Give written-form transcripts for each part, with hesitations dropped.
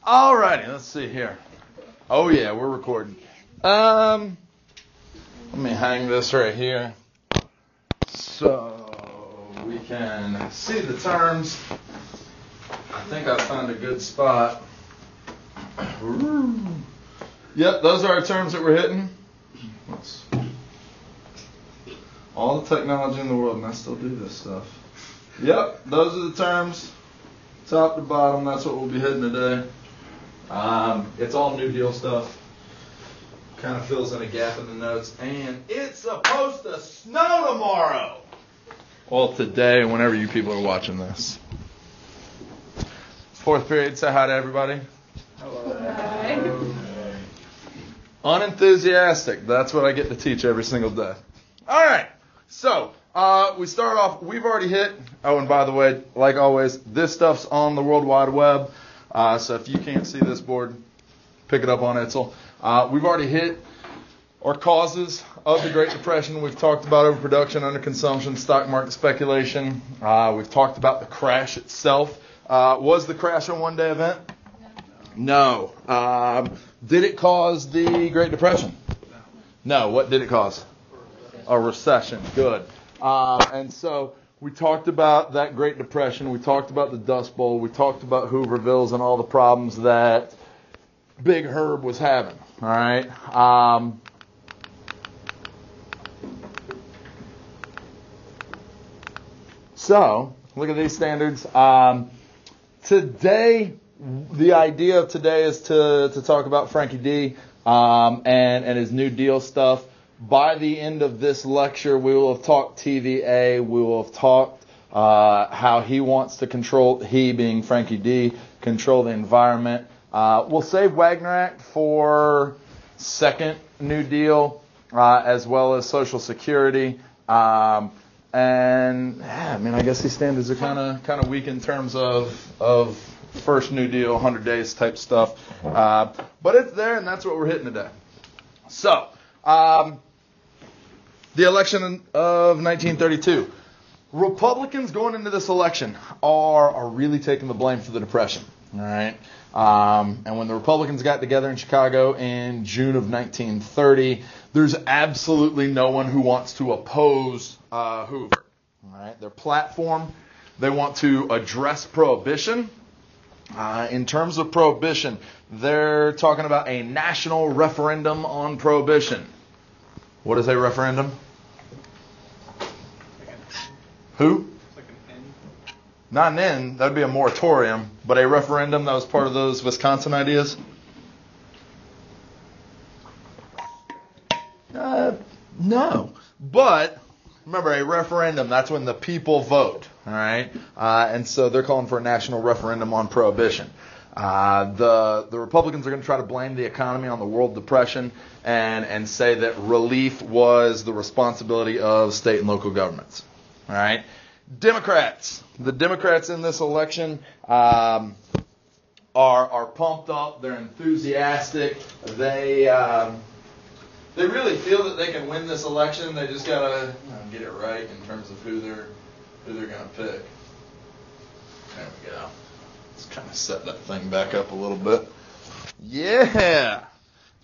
Alrighty, let's see here. Oh yeah, we're recording. Let me hang this right here so we can see the terms. I think I found a good spot. Yep, those are our terms that we're hitting. All the technology in the world, and I still do this stuff. Yep, those are the terms, top to bottom. That's what we'll be hitting today. It's all New Deal stuff. Kind of fills in a gap in the notes. And it's supposed to snow tomorrow. Well, today, whenever you people are watching this. Fourth period, say hi to everybody. Hello. Hi. Unenthusiastic. That's what I get to teach every single day. All right. So, we start off, we've already hit, oh, and by the way, like always, this stuff's on the World Wide Web. So if you can't see this board, pick it up on Itzel. We've already hit our causes of the Great Depression. We've talked about overproduction, underconsumption, stock market speculation. We've talked about the crash itself. Was the crash a one-day event? No. Did it cause the Great Depression? No. What did it cause? A recession. Good. And so we talked about that Great Depression. We talked about the Dust Bowl. We talked about Hoovervilles and all the problems that Big Herb was having. All right. So look at these standards. Today, the idea of today is to talk about Frankie D and his New Deal stuff. By the end of this lecture, we will have talked TVA. We will have talked how he wants to control, he being Frankie D, control the environment. We'll save Wagner Act for second New Deal, as well as Social Security. And yeah, I mean, I guess these standards are kind of weak in terms of first New Deal, 100 days type stuff. But it's there, and that's what we're hitting today. So, the election of 1932. Republicans going into this election are really taking the blame for the Depression. All right. And when the Republicans got together in Chicago in June of 1930, there's absolutely no one who wants to oppose Hoover. All right. Their platform, they want to address prohibition. In terms of prohibition, they're talking about a national referendum on prohibition. What is a referendum? Who? Like an N. Not an N. That would be a moratorium. But a referendum, that was part of those Wisconsin ideas? No. But remember, a referendum, that's when the people vote. All right? And so they're calling for a national referendum on prohibition. The Republicans are going to try to blame the economy on the World Depression and say that relief was the responsibility of state and local governments. All right. Democrats. The Democrats in this election are pumped up. They're enthusiastic. They really feel that they can win this election. They just gotta get it right in terms of who they're gonna pick. There we go. Let's kind of set that thing back up a little bit. Yeah.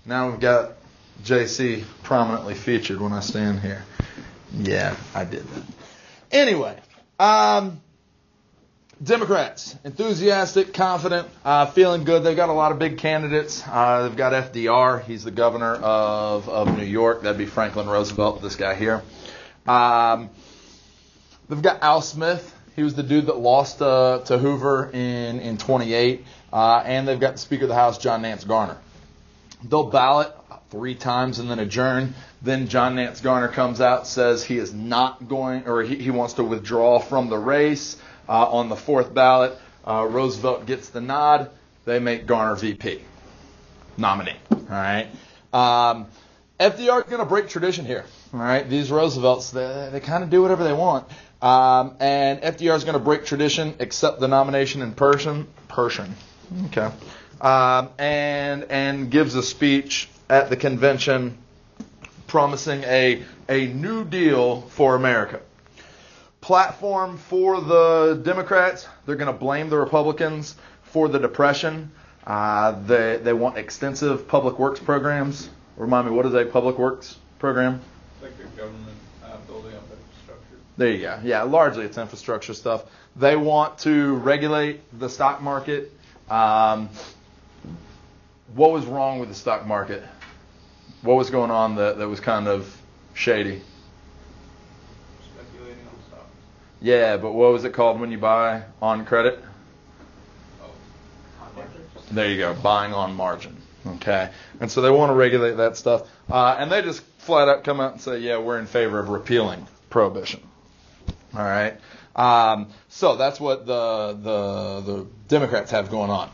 Now we've got JC prominently featured when I stand here. Yeah, I did that. Anyway, Democrats, enthusiastic, confident, feeling good. They've got a lot of big candidates. They've got FDR. He's the governor of New York. That'd be Franklin Roosevelt, this guy here. They've got Al Smith. He was the dude that lost to Hoover in 28. And they've got the Speaker of the House, John Nance Garner. They'll ballot 3 times and then adjourn. Then John Nance Garner comes out, says he is not going, or he wants to withdraw from the race. On the 4th ballot, Roosevelt gets the nod. They make Garner VP nominee. All right. FDR is going to break tradition here. All right. These Roosevelts, they kind of do whatever they want. And FDR is going to break tradition, accept the nomination in person. Okay. And gives a speech at the convention promising a New Deal for America. Platform for the Democrats, they're going to blame the Republicans for the Depression. They want extensive public works programs. Remind me, what is a public works program? Like the government building up infrastructure. There you go. Yeah, largely it's infrastructure stuff. They want to regulate the stock market. What was wrong with the stock market? What was going on that was kind of shady? Speculating on stocks. Yeah, but what was it called when you buy on credit? Oh, on market. There you go, buying on margin. Okay, and so they want to regulate that stuff, and they just flat out come out and say, yeah, we're in favor of repealing prohibition. All right, so that's what the Democrats have going on.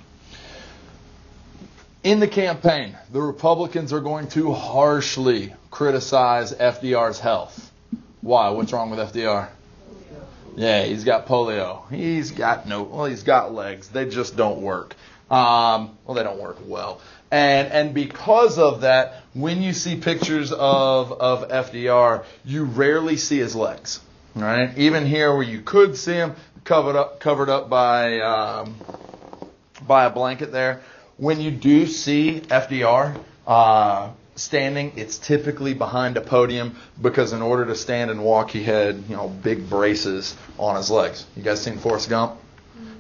In the campaign, the Republicans are going to harshly criticize FDR's health. Why? What's wrong with FDR? Yeah, he's got polio. He's got legs. They just don't work. They don't work well. And because of that, when you see pictures of FDR, you rarely see his legs. Right? Even here where you could see him covered up by a blanket there. When you do see FDR standing, it's typically behind a podium because in order to stand and walk, he had big braces on his legs. You guys seen Forrest Gump?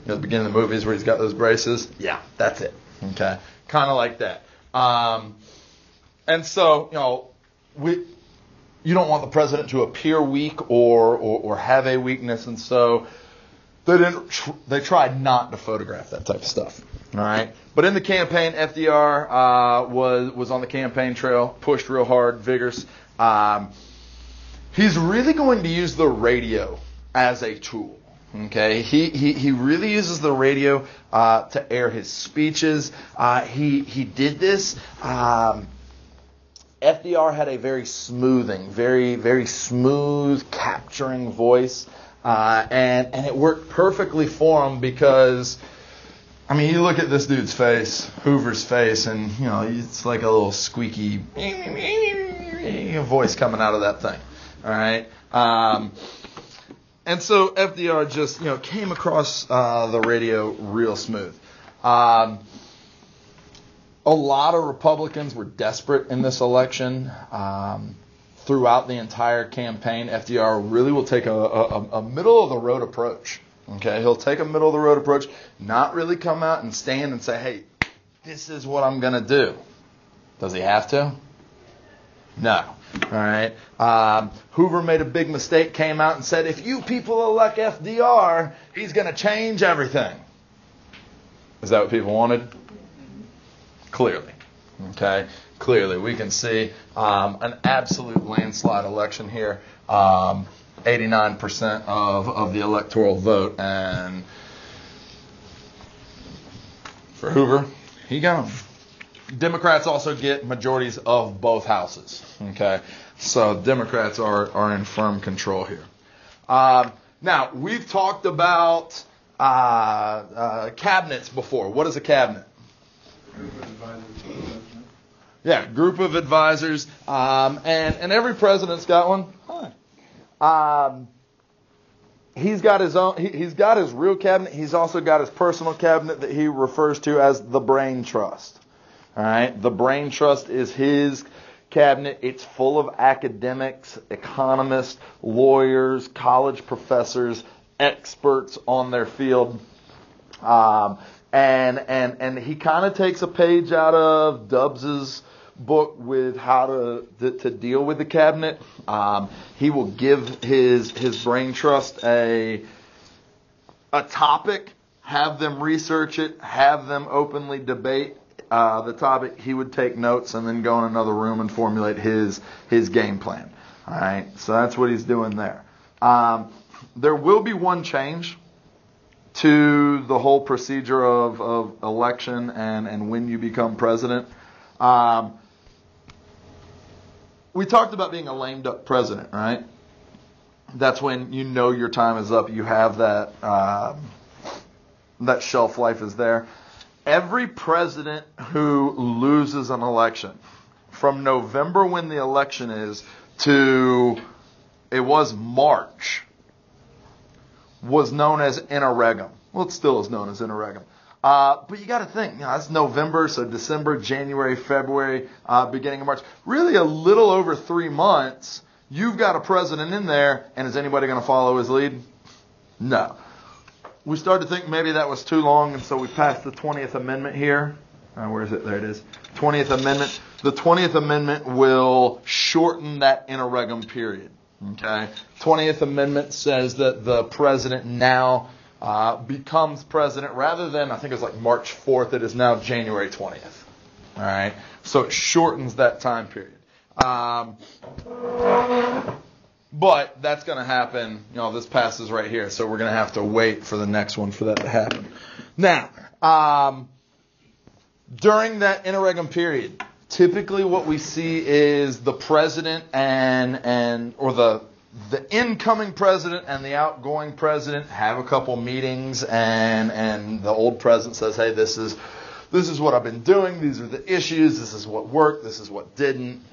The beginning of the movies where he's got those braces? Yeah, that's it. Okay, kind of like that. And so you don't want the president to appear weak or have a weakness, and so they tried not to photograph that type of stuff. All right, but in the campaign, FDR was on the campaign trail, pushed real hard, vigorous. He's really going to use the radio as a tool. Okay, he really uses the radio to air his speeches. He did this. FDR had a very very smooth, capturing voice, and it worked perfectly for him because, I mean, you look at this dude's face, Hoover's face, and it's like a little squeaky voice coming out of that thing. All right. And so FDR just, came across the radio real smooth. A lot of Republicans were desperate in this election. Throughout the entire campaign, FDR really will take a middle-of-the-road approach. Okay, he'll take a middle-of-the-road approach, not really come out and stand and say, hey, this is what I'm going to do. Does he have to? No. All right. Hoover made a big mistake, came out and said, if you people elect FDR, he's going to change everything. Is that what people wanted? Clearly. Okay. Clearly. We can see an absolute landslide election here. 89% of the electoral vote. And for Hoover, he got him. Democrats also get majorities of both houses. Okay, so Democrats are in firm control here. Now, we've talked about cabinets before. What is a cabinet? Group of advisors. Yeah, group of advisors. And every president's got one. Hi. He's got his own. He's got his real cabinet. He's also got his personal cabinet that he refers to as the brain trust. All right, the brain trust is his cabinet. It's full of academics, economists, lawyers, college professors, experts on their field. And he kind of takes a page out of Dubs's book with how to deal with the cabinet. He will give his brain trust a topic, have them research it, have them openly debate the topic. He would take notes and then go in another room and formulate his game plan. All right, so that's what he's doing there. There will be one change to the whole procedure of election and when you become president. We talked about being a lame duck president, right? That's when you know your time is up. You have that shelf life is there. Every president who loses an election, from November when the election is to it was March, was known as interregnum. Well, it still is known as interregnum. But you got to think, that's November, so December, January, February, beginning of March. Really a little over 3 months. You've got a president in there, and is anybody going to follow his lead? No. We started to think maybe that was too long, and so we passed the 20th Amendment here. Where is it? There it is. 20th Amendment. The 20th Amendment will shorten that interregnum period. Okay? 20th Amendment says that the president now becomes president rather than, I think it's like March 4th, it is now January 20th. All right? So it shortens that time period. But that's going to happen, this passes right here, so we're going to have to wait for the next one for that to happen. Now, during that interregnum period, typically what we see is the president or the incoming president and the outgoing president have a couple meetings, and the old president says, hey, this is what I've been doing, these are the issues, this is what worked, this is what didn't.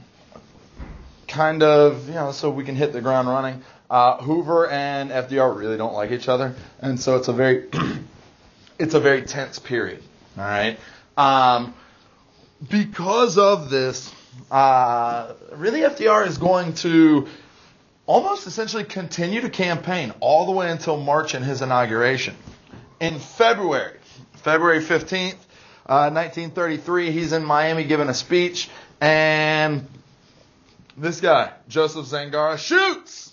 Kind of, so we can hit the ground running. Hoover and FDR really don't like each other, and so it's a very tense period. All right, because of this, really FDR is going to almost essentially continue to campaign all the way until March and his inauguration. In February 15th, 1933, he's in Miami giving a speech, and this guy, Joseph Zangara, shoots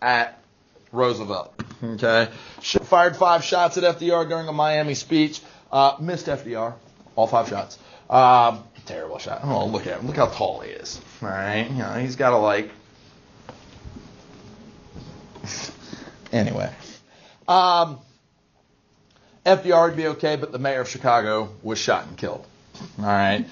at Roosevelt. Okay, fired 5 shots at FDR during a Miami speech. Missed FDR, all 5 shots. Terrible shot. Oh, look at him. Look how tall he is. All right, he's got to Anyway, FDR would be okay, but the mayor of Chicago was shot and killed. All right.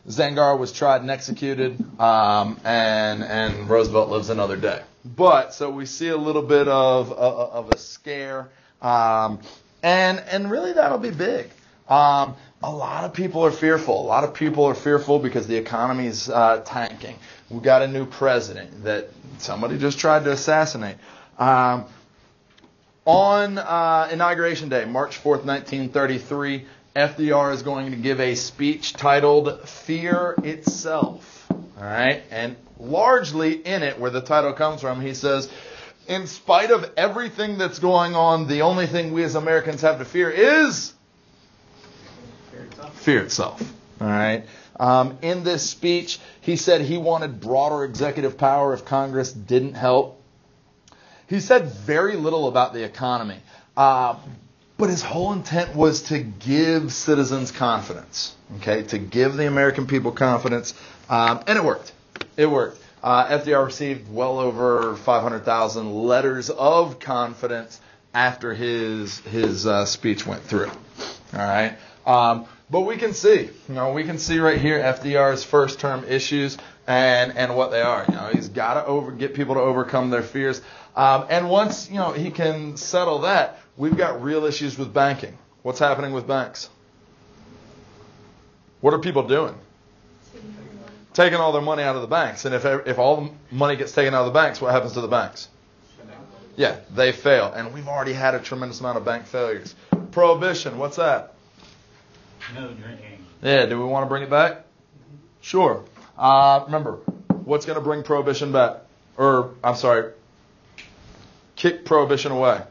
Zangara was tried and executed, and Roosevelt lives another day. But so we see a little bit of a scare, and really that'll be big. A lot of people are fearful. A lot of people are fearful because the economy's tanking. We've got a new president that somebody just tried to assassinate. On Inauguration Day, March 4th, 1933, FDR is going to give a speech titled Fear Itself. All right? And largely in it, where the title comes from, he says, in spite of everything that's going on, the only thing we as Americans have to fear is fear itself. All right? In this speech, he said he wanted broader executive power if Congress didn't help. He said very little about the economy. But his whole intent was to give citizens confidence, okay, to give the American people confidence, and it worked. It worked. FDR received well over 500,000 letters of confidence after his speech went through. All right, but we can see right here FDR's first term issues and what they are. He's got to get people to overcome their fears, and once he can settle that. We've got real issues with banking. What's happening with banks? What are people doing? Taking all their money out of the banks. And if all the money gets taken out of the banks, what happens to the banks? Yeah, they fail. And we've already had a tremendous amount of bank failures. Prohibition, what's that? No drinking. Yeah, do we want to bring it back? Sure. Remember, what's going to bring prohibition back? Kick prohibition away.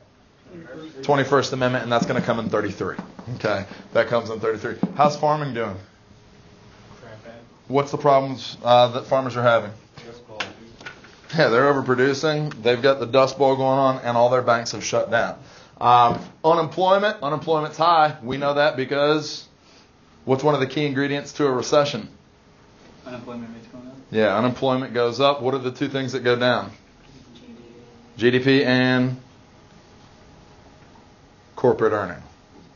21st Amendment, and that's going to come in 33. Okay, that comes in 33. How's farming doing? What's the problems that farmers are having? Yeah, they're overproducing. They've got the Dust Bowl going on, and all their banks have shut down. Unemployment's high. We know that because what's one of the key ingredients to a recession? Unemployment rate's going up. Yeah, unemployment goes up. What are the two things that go down? GDP and corporate earning.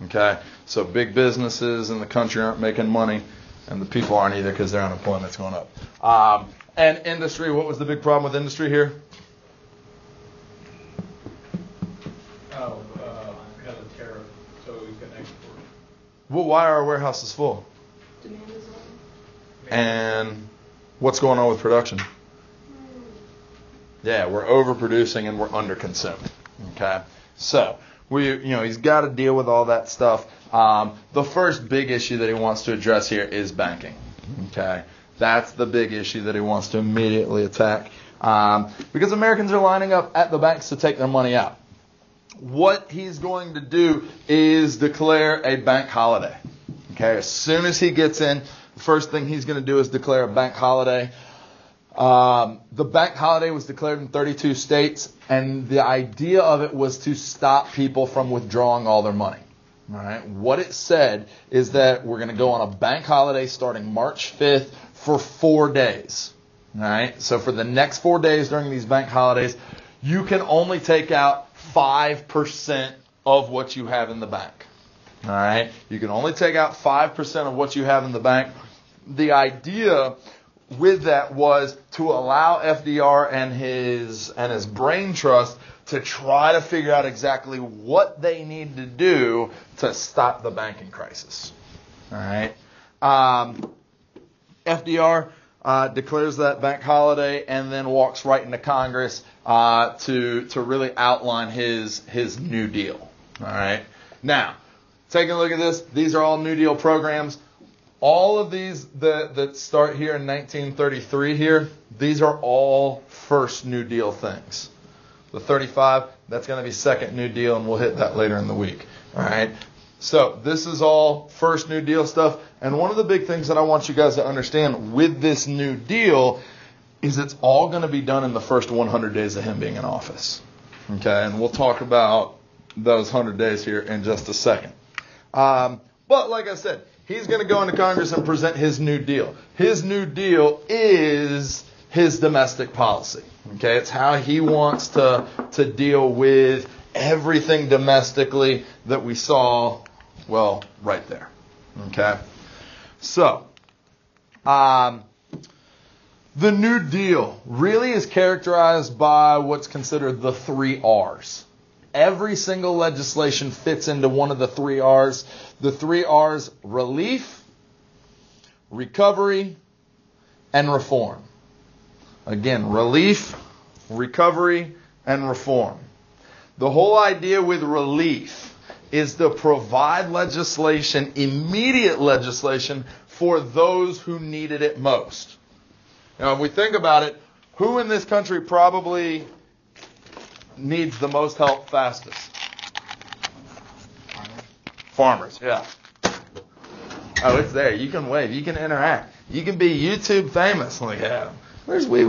Okay, so big businesses in the country aren't making money, and the people aren't either because their unemployment's going up. And industry, what was the big problem with industry here? Because of tariff, so we can export. Well, why are our warehouses full? Demand is low. And what's going on with production? Yeah, we're overproducing and we're underconsumed. Okay, so He's got to deal with all that stuff. The first big issue that he wants to address here is banking. Okay, that's the big issue that he wants to immediately attack, because Americans are lining up at the banks to take their money out. What he's going to do is declare a bank holiday. Okay, as soon as he gets in, the first thing he's going to do is declare a bank holiday. The bank holiday was declared in 32 states, and the idea of it was to stop people from withdrawing all their money. All right. What it said is that we're going to go on a bank holiday starting March 5th for 4 days. All right. So for the next 4 days during these bank holidays, you can only take out 5% of what you have in the bank. All right. You can only take out 5% of what you have in the bank. The idea with that was to allow FDR and his brain trust to try to figure out exactly what they need to do to stop the banking crisis. All right. FDR declares that bank holiday and then walks right into Congress to really outline his New Deal. All right. Now, taking a look at this, these are all New Deal programs. All of these that start here in 1933 here, these are all first New Deal things. The 35, that's going to be second New Deal, and we'll hit that later in the week. All right. So this is all first New Deal stuff. And one of the big things that I want you guys to understand with this New Deal is it's all going to be done in the first 100 days of him being in office. Okay. And we'll talk about those 100 days here in just a second. But like I said, he's going to go into Congress and present his New Deal. His New Deal is his domestic policy. Okay, it's how he wants to deal with everything domestically that we saw, well, right there. Okay, so the New Deal really is characterized by what's considered the 3 R's. Every single legislation fits into one of the 3 R's. The 3 R's: relief, recovery, and reform. Again, relief, recovery, and reform. The whole idea with relief is to provide legislation, immediate legislation, for those who needed it most. Now, if we think about it, who in this country probably needs the most help fastest? Farmers, yeah. Oh, it's there. You can wave. You can interact. You can be YouTube famous. Like, yeah. Where's wee?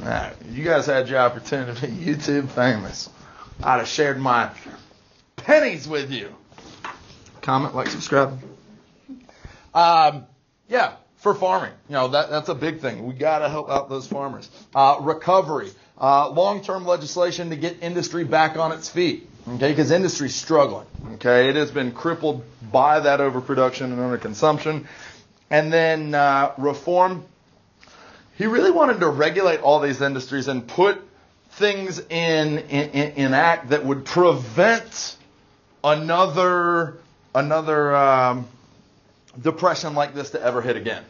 All right. You guys had your opportunity to be YouTube famous. I'd have shared my pennies with you. Comment, like, subscribe. Yeah, for farming. That's a big thing. We got to help out those farmers. Recovery. Long-term legislation to get industry back on its feet. Okay, because industry's struggling. Okay, it has been crippled by that overproduction and underconsumption. And then reform. He really wanted to regulate all these industries and put things in act that would prevent another depression like this to ever hit again.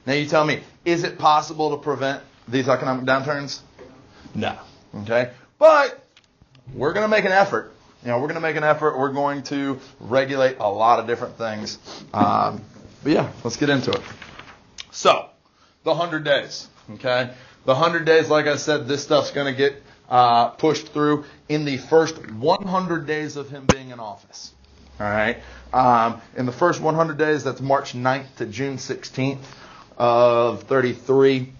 Now you tell me, is it possible to prevent these economic downturns? No. Okay? But we're going to make an effort. We're going to make an effort. We're going to regulate a lot of different things. But yeah, let's get into it. So, the 100 days. Okay? The 100 days, like I said, this stuff's going to get pushed through in the first 100 days of him being in office. All right? In the first 100 days, that's March 9th to June 16th of 33,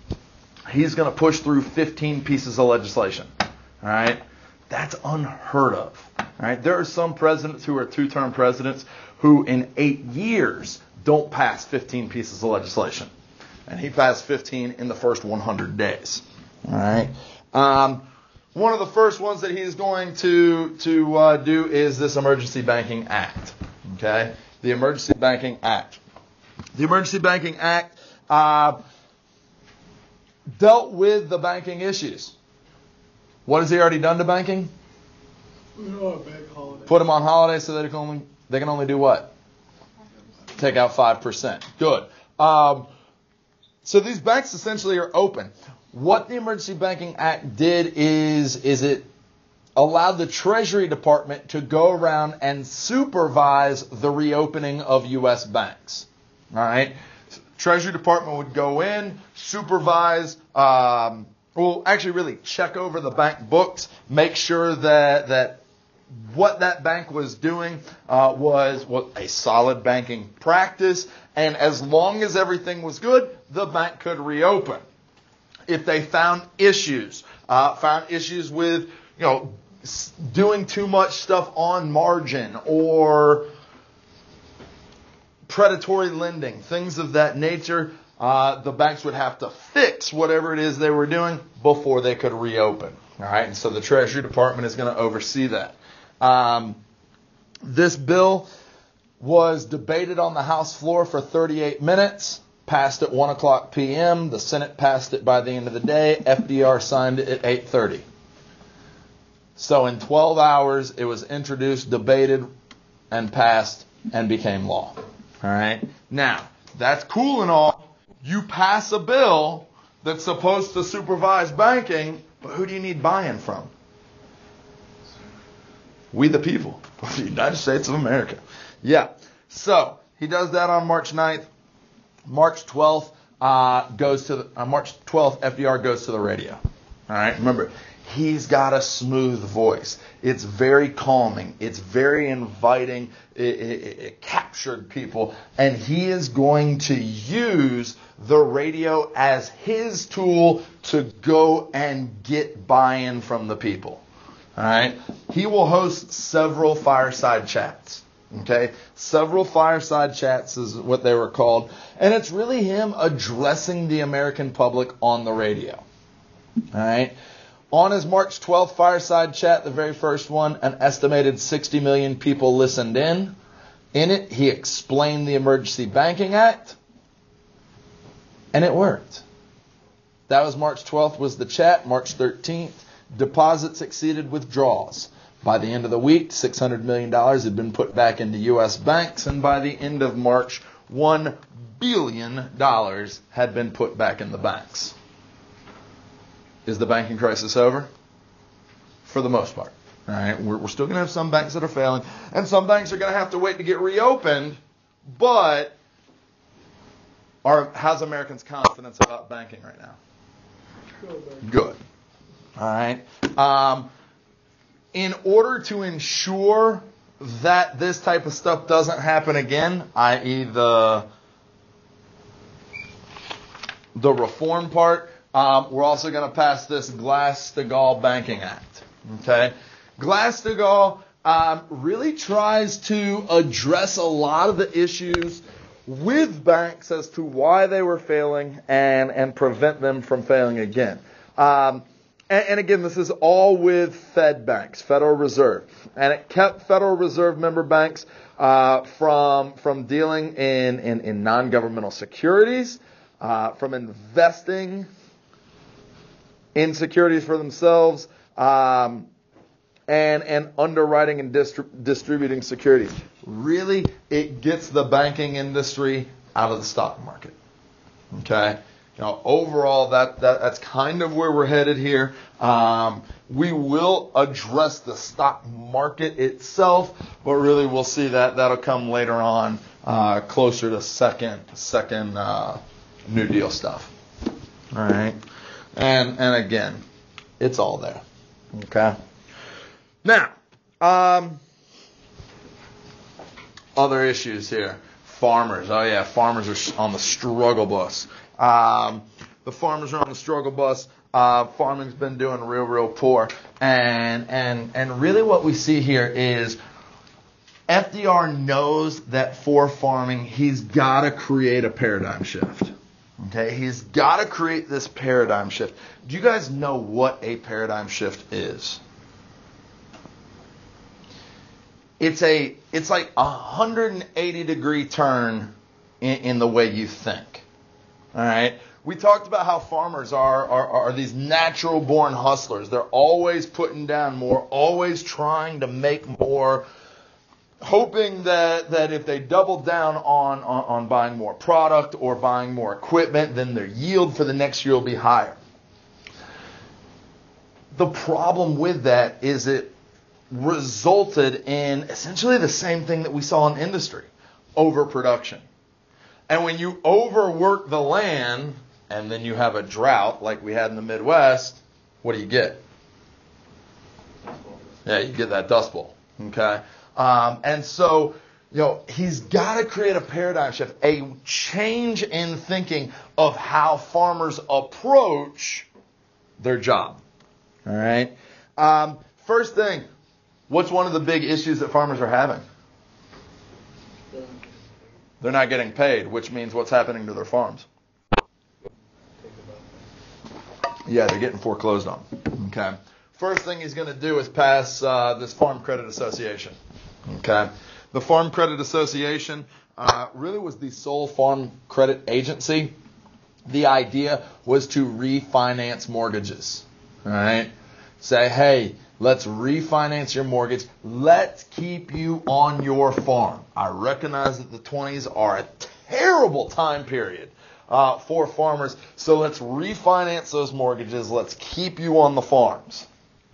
he's going to push through 15 pieces of legislation. All right? That's unheard of. All right? There are some presidents who are 2-term presidents who in 8 years don't pass 15 pieces of legislation. And he passed 15 in the first 100 days. All right? One of the first ones that he's going to do is this Emergency Banking Act. Okay? The Emergency Banking Act. The Emergency Banking Act dealt with the banking issues. What has he already done to banking? Put them on holiday so that they can only do what? Take out 5%. Good. So these banks essentially are open. what the Emergency Banking Act did is it allowed the Treasury Department to go around and supervise the reopening of U.S. banks. All right? Treasury Department would go in, supervise, really check over the bank books, make sure that what that bank was doing was a solid banking practice, and as long as everything was good, the bank could reopen. If they found issues with, doing too much stuff on margin or predatory lending, things of that nature, the banks would have to fix whatever it is they were doing before they could reopen. All right, and so the Treasury Department is going to oversee that. This bill was debated on the House floor for 38 minutes, passed at 1 o'clock p.m. The Senate passed it by the end of the day. FDR signed it at 8:30. So in 12 hours, it was introduced, debated, and passed, and became law. All right? Now, that's cool and all. You pass a bill that's supposed to supervise banking, but who do you need buy-in from? We the people of the United States of America. Yeah. So, he does that on March 9th. March 12th, FDR goes to the radio. All right? Remember, he's got a smooth voice. It's very calming. It's very inviting. It captured people. And he is going to use the radio as his tool to go and get buy-in from the people. All right? He will host several fireside chats. Okay? Several fireside chats is what they were called. And it's really him addressing the American public on the radio. All right? On his March 12th fireside chat, the very first one, an estimated 60 million people listened in. In it, he explained the Emergency Banking Act. And it worked. That was March 12th was the chat. March 13th, deposits exceeded withdrawals. By the end of the week, $600 million had been put back into U.S. banks. And by the end of March, $1 billion had been put back in the banks. Is the banking crisis over? For the most part. All right, we're still going to have some banks that are failing, and some banks are going to have to wait to get reopened. But how's Americans' confidence about banking right now? Good. All right. In order to ensure that this type of stuff doesn't happen again, i.e. the reform part, we're also going to pass this Glass-Steagall Banking Act. Okay? Glass-Steagall really tries to address a lot of the issues with banks as to why they were failing and prevent them from failing again. And again, this is all with Fed banks, Federal Reserve. And it kept Federal Reserve member banks from dealing in non-governmental securities, from investing in securities for themselves, and underwriting and distributing securities. Really, it gets the banking industry out of the stock market. Okay? Overall, that's kind of where we're headed here. We will address the stock market itself, but really we'll see that'll come later on, closer to second New Deal stuff. All right? And again, it's all there. Okay? Now, other issues here. Farmers. Oh yeah, farmers are on the struggle bus. The farmers are on the struggle bus. Farming's been doing real poor. And really what we see here is FDR knows that for farming, he's got to create a paradigm shift. Okay, he's got to create this paradigm shift. Do you guys know what a paradigm shift is? It's like a 180-degree turn in the way you think. All right? We talked about how farmers are these natural-born hustlers. They're always putting down more, always trying to make more, hoping that if they double down on buying more product or buying more equipment, then their yield for the next year will be higher. The problem with that is it resulted in essentially the same thing that we saw in industry, overproduction. And when you overwork the land and then you have a drought like we had in the Midwest, what do you get? Yeah, you get that dust bowl. Okay? And so, he's got to create a paradigm shift, a change in thinking of how farmers approach their job. All right? First thing, what's one of the big issues that farmers are having? They're not getting paid, which means what's happening to their farms? Yeah, they're getting foreclosed on. Okay. First thing he's going to do is pass this Farm Credit Association. Okay. The Farm Credit Association really was the sole farm credit agency. The idea was to refinance mortgages. All right. Say, hey, let's refinance your mortgage. Let's keep you on your farm. I recognize that the 20s are a terrible time period for farmers. So let's refinance those mortgages. Let's keep you on the farms.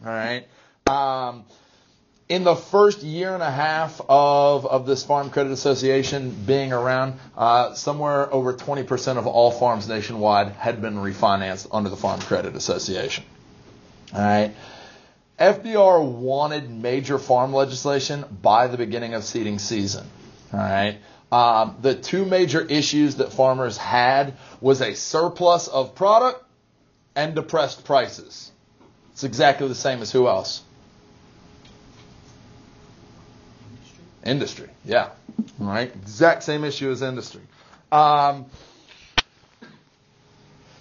All right. In the first year and a half of this Farm Credit Association being around, somewhere over 20% of all farms nationwide had been refinanced under the Farm Credit Association. All right. FDR wanted major farm legislation by the beginning of seeding season. All right. The two major issues that farmers had was a surplus of product and depressed prices. It's exactly the same as who else? Industry. Yeah. All right. Exact same issue as industry. What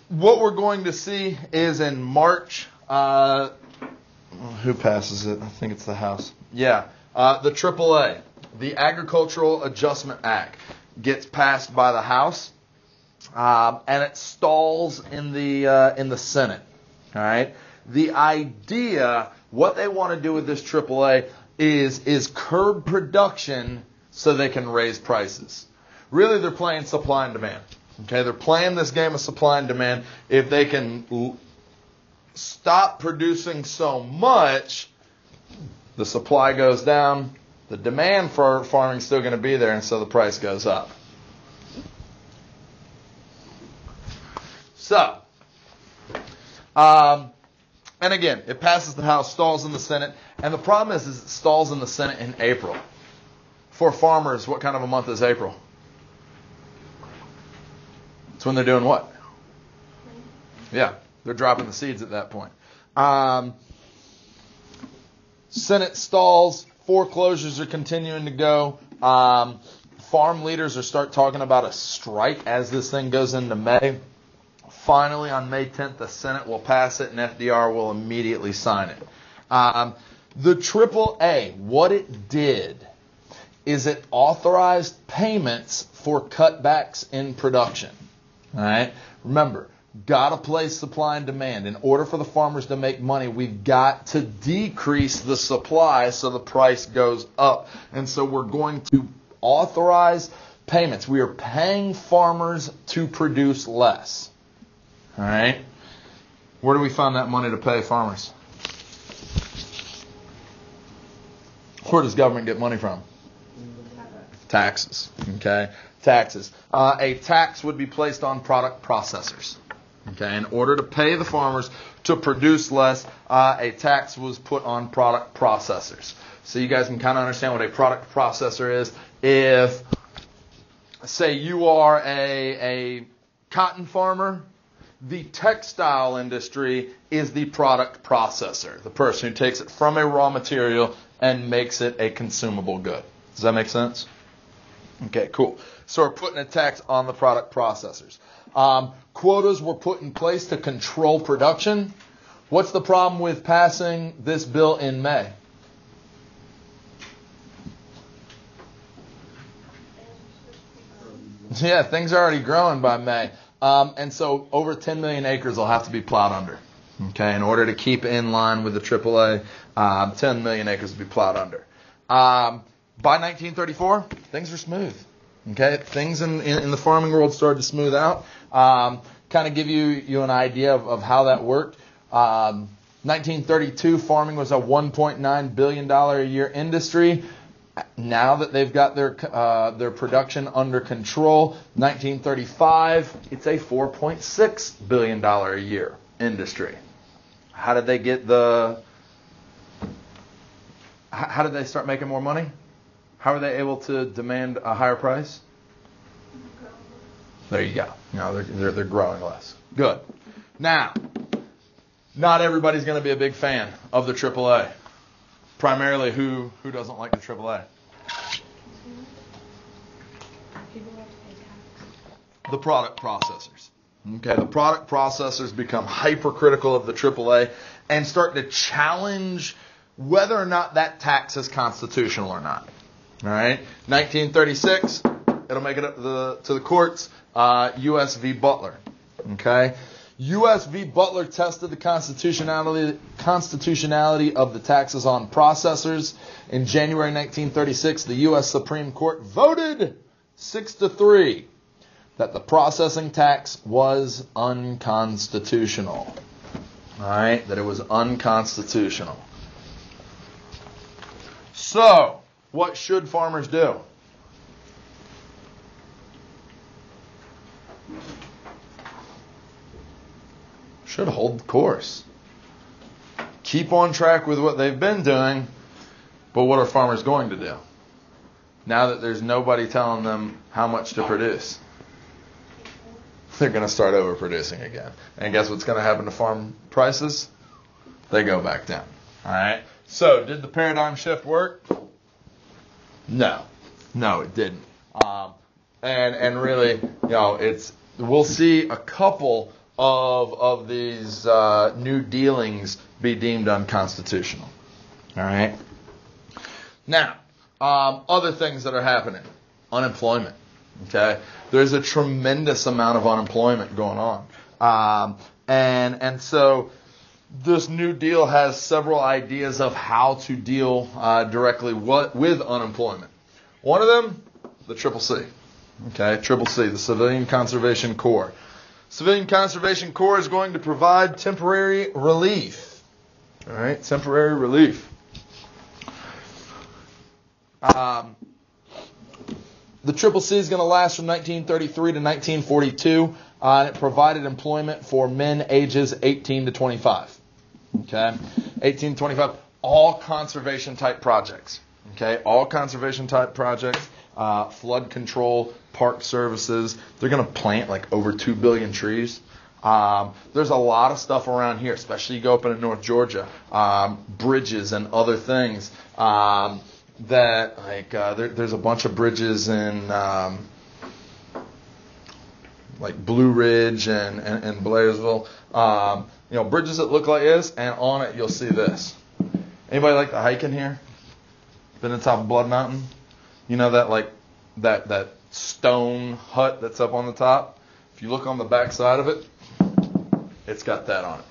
we're going to see is in March, who passes it? I think it's the House. Yeah. The AAA, the Agricultural Adjustment Act, gets passed by the House, and it stalls in the Senate. All right. The idea, what they want to do with this AAA is curb production so they can raise prices. Really, they're playing supply and demand. Okay, they're playing this game of supply and demand. If they can stop producing so much, the supply goes down, the demand for farming is still going to be there, and so the price goes up. So, and again, it passes the House, stalls in the Senate, and the problem is it stalls in the Senate in April. For farmers, what kind of a month is April? It's when they're doing what? Yeah, they're dropping the seeds at that point. Senate stalls, foreclosures are continuing to go. Farm leaders are start talking about a strike as this thing goes into May. Finally, on May 10th, the Senate will pass it, and FDR will immediately sign it. The AAA, what it did is it authorized payments for cutbacks in production. All right? Remember, got to play supply and demand. In order for the farmers to make money, we've got to decrease the supply so the price goes up. And so we're going to authorize payments. We are paying farmers to produce less. All right? Where do we find that money to pay farmers? Where does government get money from? Taxes. Okay? Taxes. A tax would be placed on product processors. Okay? In order to pay the farmers to produce less, a tax was put on product processors. So you guys can kind of understand what a product processor is. If, say, you are a cotton farmer, the textile industry is the product processor, the person who takes it from a raw material and makes it a consumable good. Does that make sense? Okay, cool. So we're putting a tax on the product processors. Quotas were put in place to control production. What's the problem with passing this bill in May? Yeah, things are already growing by May. And so over 10 million acres will have to be plowed under. Okay, in order to keep in line with the AAA, 10 million acres will be plowed under. By 1934, things were smooth. Okay, things in the farming world started to smooth out. Kind of give you an idea of how that worked. 1932, farming was a $1.9 billion a year industry. Now that they've got their production under control, 1935, it's a $4.6 billion a year industry. How did they get how did they start making more money? How are they able to demand a higher price? There you go. No, they're growing less. Good. Now, not everybody's going to be a big fan of the AAA. Primarily, who doesn't like the AAA? The product processors. Okay, the product processors become hypercritical of the AAA and start to challenge whether or not that tax is constitutional or not. All right, 1936, it'll make it up to the courts. U.S. v. Butler. Okay. U.S. v. Butler tested the constitutionality of the taxes on processors. In January 1936, the U.S. Supreme Court voted 6-3 that the processing tax was unconstitutional. All right, that it was unconstitutional. So, what should farmers do? Should hold the course. Keep on track with what they've been doing, but what are farmers going to do? Now that there's nobody telling them how much to produce, they're going to start overproducing again. And guess what's going to happen to farm prices? They go back down. All right. So, did the paradigm shift work? No, it didn't. And really, we'll see a couple of these new dealings be deemed unconstitutional. All right. Now, other things that are happening. Unemployment. Okay. There's a tremendous amount of unemployment going on. And so this New Deal has several ideas of how to deal directly with unemployment. One of them, the CCC. Okay, CCC, the Civilian Conservation Corps. Civilian Conservation Corps is going to provide temporary relief. All right, temporary relief. The CCC is going to last from 1933 to 1942, and it provided employment for men ages 18 to 25. Okay, 18 to 25, all conservation type projects. Okay, all conservation type projects, flood control, park services. They're going to plant like over 2 billion trees. There's a lot of stuff around here, especially you go up into North Georgia, bridges and other things. There's a bunch of bridges in like Blue Ridge and Blairsville. Bridges that look like this, and on it you'll see this. Anybody like to hike in here? Been to the top of Blood Mountain? You know that stone hut that's up on the top? If you look on the back side of it, it's got that on it.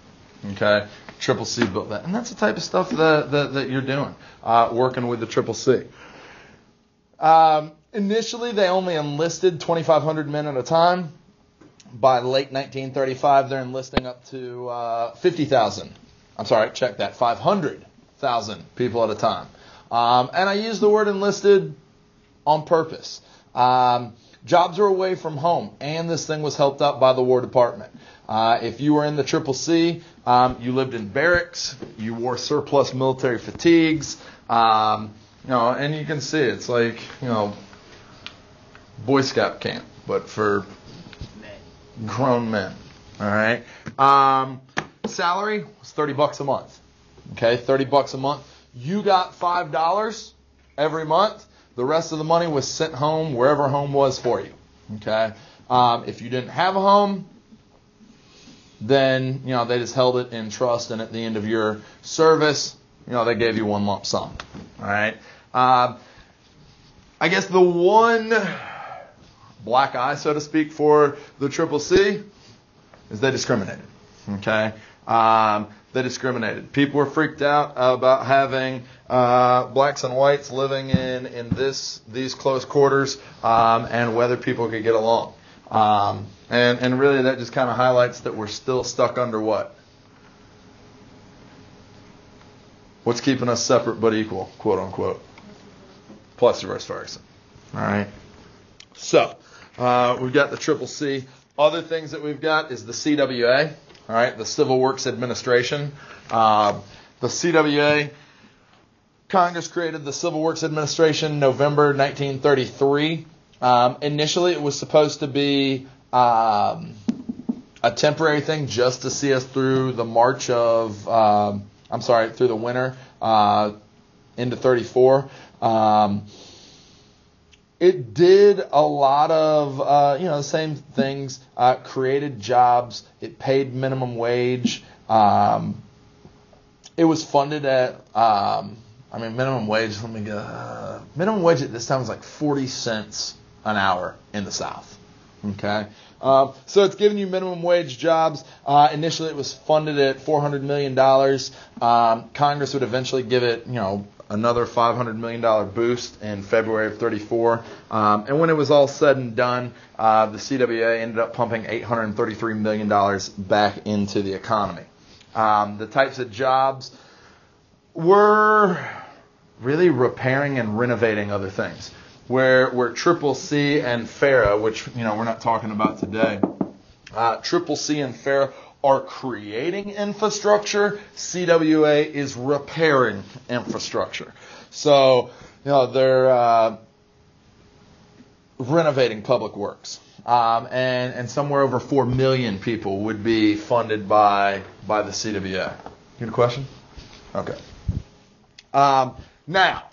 Okay? CCC built that. And that's the type of stuff that you're doing, working with the CCC. Initially, they only enlisted 2,500 men at a time. By late 1935, they're enlisting up to 50,000. I'm sorry, check that. 500,000 people at a time. And I use the word enlisted on purpose. Jobs are away from home, and this thing was helped out by the War Department. If you were in the CCC, you lived in barracks, you wore surplus military fatigues, and you can see it's like, Boy Scout camp, but for grown men. All right. Salary was $30 a month. Okay, $30 a month. You got $5 every month. The rest of the money was sent home wherever home was for you. Okay. If you didn't have a home, then they just held it in trust, and at the end of your service, they gave you one lump sum. All right. I guess the one black eye, so to speak, for the CCC is they discriminated. Okay. They discriminated. People were freaked out about having blacks and whites living in these close quarters, and whether people could get along. And really that just kind of highlights that we're still stuck under what? What's keeping us separate but equal, quote unquote? Plus reverse Ferguson. All right. So we've got the Triple C. Other things that we've got is the CWA. All right, the Civil Works Administration. The CWA, Congress created the Civil Works Administration November 1933. Initially, it was supposed to be a temporary thing just to see us through the through the winter into 34. It did a lot of, the same things, created jobs. It paid minimum wage. It was funded at, minimum wage, minimum wage at this time was like 40 cents an hour in the South. Okay. So it's giving you minimum wage jobs. Initially it was funded at $400 million. Congress would eventually give it, another $500 million boost in February of 34. And when it was all said and done, the CWA ended up pumping $833 million back into the economy. The types of jobs were really repairing and renovating other things. Where Triple C and FARA, which we're not talking about today, Triple C and FARA are creating infrastructure. CWA is repairing infrastructure. So they're renovating public works, and somewhere over 4 million people would be funded by the CWA. You got a question? Okay. Now,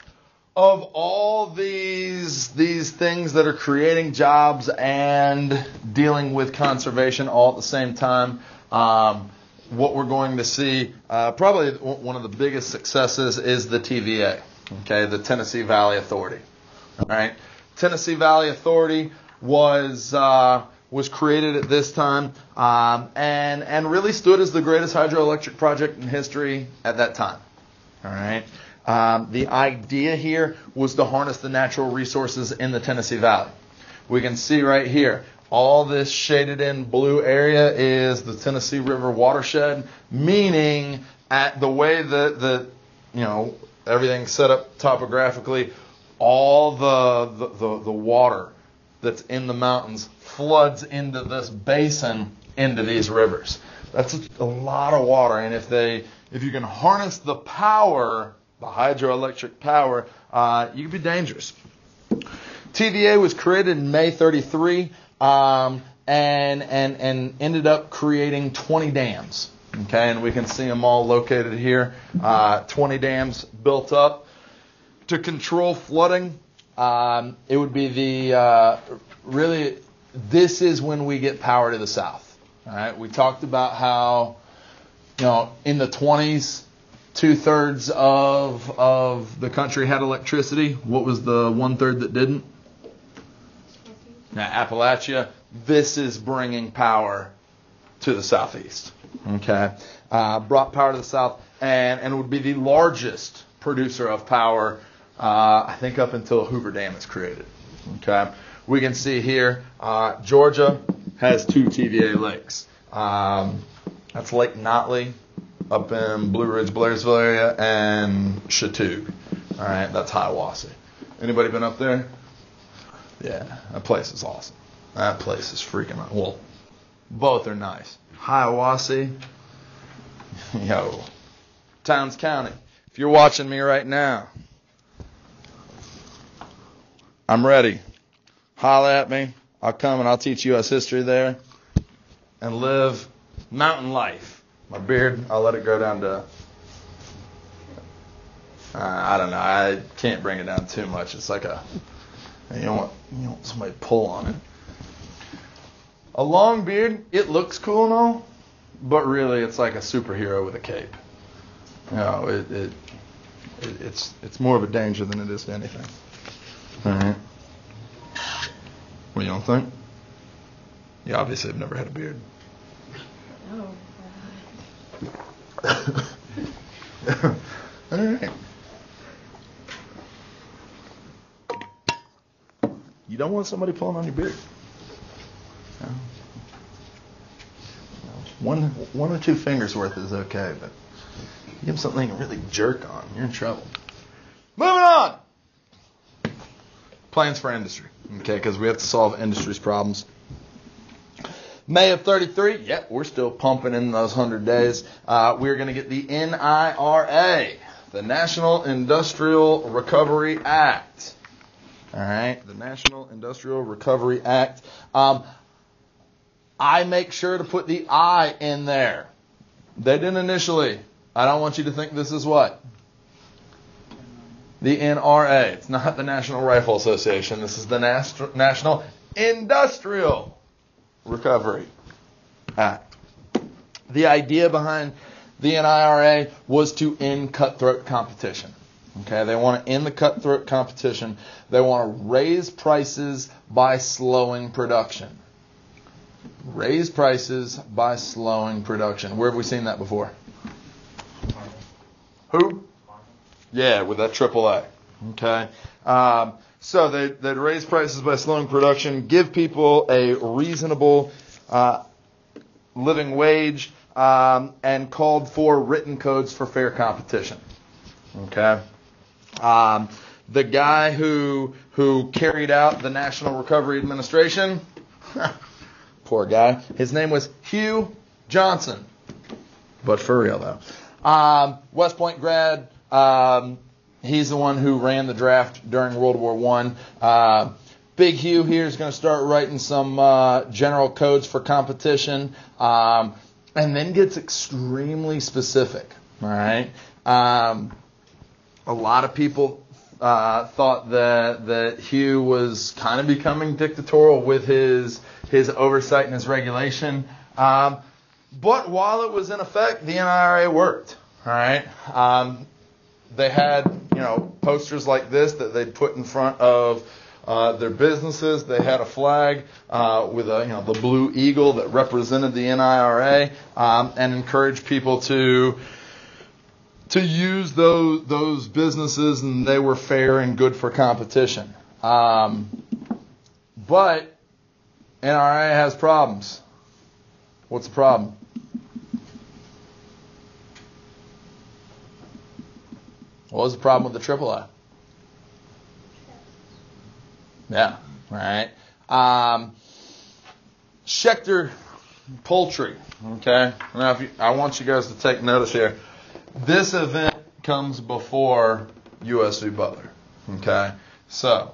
of all these things that are creating jobs and dealing with conservation all at the same time, what we're going to see, probably one of the biggest successes is the TVA, okay, the Tennessee Valley Authority. All right, Tennessee Valley Authority was created at this time, and really stood as the greatest hydroelectric project in history at that time. All right. The idea here was to harness the natural resources in the Tennessee Valley. We can see right here, all this shaded in blue area is the Tennessee River watershed, meaning at the way that everything's set up topographically, all the water that's in the mountains floods into this basin, into these rivers. That's a lot of water, and if you can harness the power, the hydroelectric power, you can be dangerous. TVA was created in May 33, and ended up creating 20 dams. Okay, and we can see them all located here. 20 dams built up to control flooding. It would be really, this is when we get power to the South. All right, we talked about how, in the 20s, 2/3 of the country had electricity. What was the 1/3 that didn't? Now, Appalachia. This is bringing power to the Southeast. Okay, brought power to the South, and would be the largest producer of power, I think, up until Hoover Dam is created. Okay, we can see here, Georgia has 2 TVA lakes. That's Lake Notley up in Blue Ridge, Blairsville area, and Chattooga. All right, that's Hiawassee. Anybody been up there? Yeah, that place is awesome. That place is freaking awesome. Well, both are nice. Hiawassee, Towns County. If you're watching me right now, I'm ready. Holler at me. I'll come and I'll teach you U.S. history there and live mountain life. My beard, I'll let it go down to, I don't know, I can't bring it down too much. It's like you don't want somebody to pull on it. A long beard, it looks cool and all, but really it's like a superhero with a cape. It's more of a danger than it is to anything. All right. What, you don't think? You obviously have never had a beard. No. All right. You don't want somebody pulling on your beard. No. One or two fingers worth is okay, but Give them something they can really jerk on. You're in trouble. Moving on. Plans for industry. Okay, because we have to solve industry's problems. May of 33, we're still pumping in those 100 days. We're going to get the NIRA, the National Industrial Recovery Act. All right, the National Industrial Recovery Act. I make sure to put the I in there. They didn't initially. I don't want you to think this is what? The NRA. It's not the National Rifle Association. This is the National Industrial Recovery Act. The idea behind the NIRA was to end cutthroat competition. Okay, they want to end the cutthroat competition. They want to raise prices by slowing production. Raise prices by slowing production. Where have we seen that before? Who? Yeah, with that AAA. Okay. So they'd raise prices by slowing production, give people a reasonable living wage, and called for written codes for fair competition. Okay. The guy who carried out the National Recovery Administration, poor guy, his name was Hugh Johnson. But for real, though. West Point grad. He's the one who ran the draft during World War I. Big Hugh here is going to start writing some general codes for competition, and then gets extremely specific. All right. A lot of people thought that Hugh was kind of becoming dictatorial with his oversight and his regulation. But while it was in effect, the NIRA worked. All right. They had, posters like this that they'd put in front of their businesses. They had a flag with the blue eagle that represented the NIRA, and encouraged people to use those businesses, and they were fair and good for competition. But NRA has problems. What's the problem? What was the problem with the AAA? Yeah, right. Schechter Poultry. Okay. Now, I want you guys to take notice here. This event comes before USC Butler. Okay. So,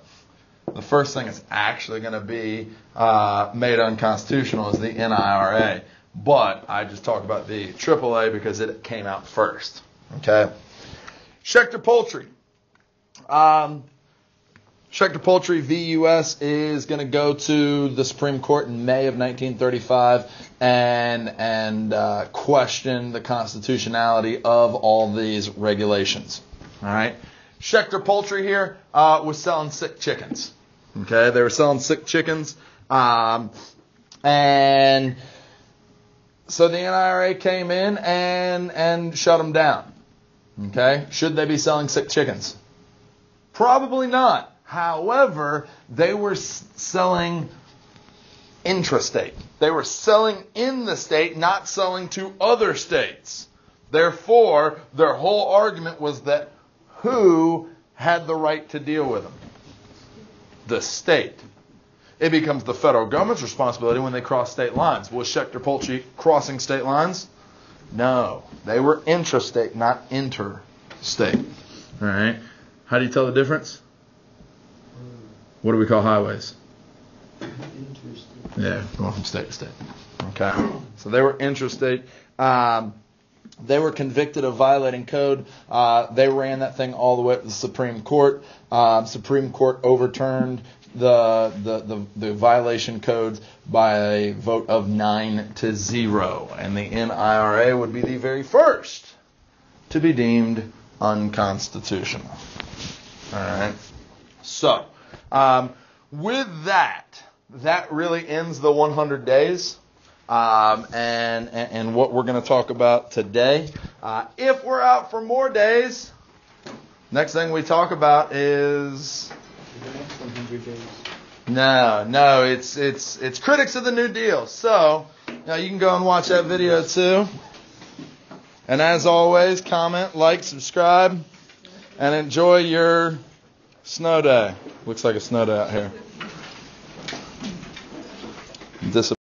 the first thing that's actually going to be made unconstitutional is the NIRA. But I just talked about the AAA because it came out first. Okay. Schechter Poultry. Schechter Poultry v. U.S. is going to go to the Supreme Court in May of 1935 and question the constitutionality of all these regulations. All right. Schechter Poultry here was selling sick chickens. Okay, they were selling sick chickens, and so the NIRA came in and shut them down. Okay, should they be selling sick chickens? Probably not. However, they were selling intrastate. They were selling in the state, not selling to other states. Therefore, their whole argument was that who had the right to deal with them? The state. It becomes the federal government's responsibility when they cross state lines. Was Schechter Poultry crossing state lines? No. They were intrastate, not interstate. All right. How do you tell the difference? What do we call highways? Interstate. Yeah, going from state to state. Okay. So they were intrastate. They were convicted of violating code. They ran that thing all the way up to the Supreme Court. Supreme Court overturned the violation codes by a vote of 9-0, and the NIRA would be the very first to be deemed unconstitutional. All right. So, with that really ends the 100 days. And what we're going to talk about today. If we're out for more days, next thing we talk about is The next 100 days. no, it's critics of the New Deal. So now you can go and watch that video too. And as always, comment, like, subscribe, and enjoy your snow day. Looks like a snow day out here.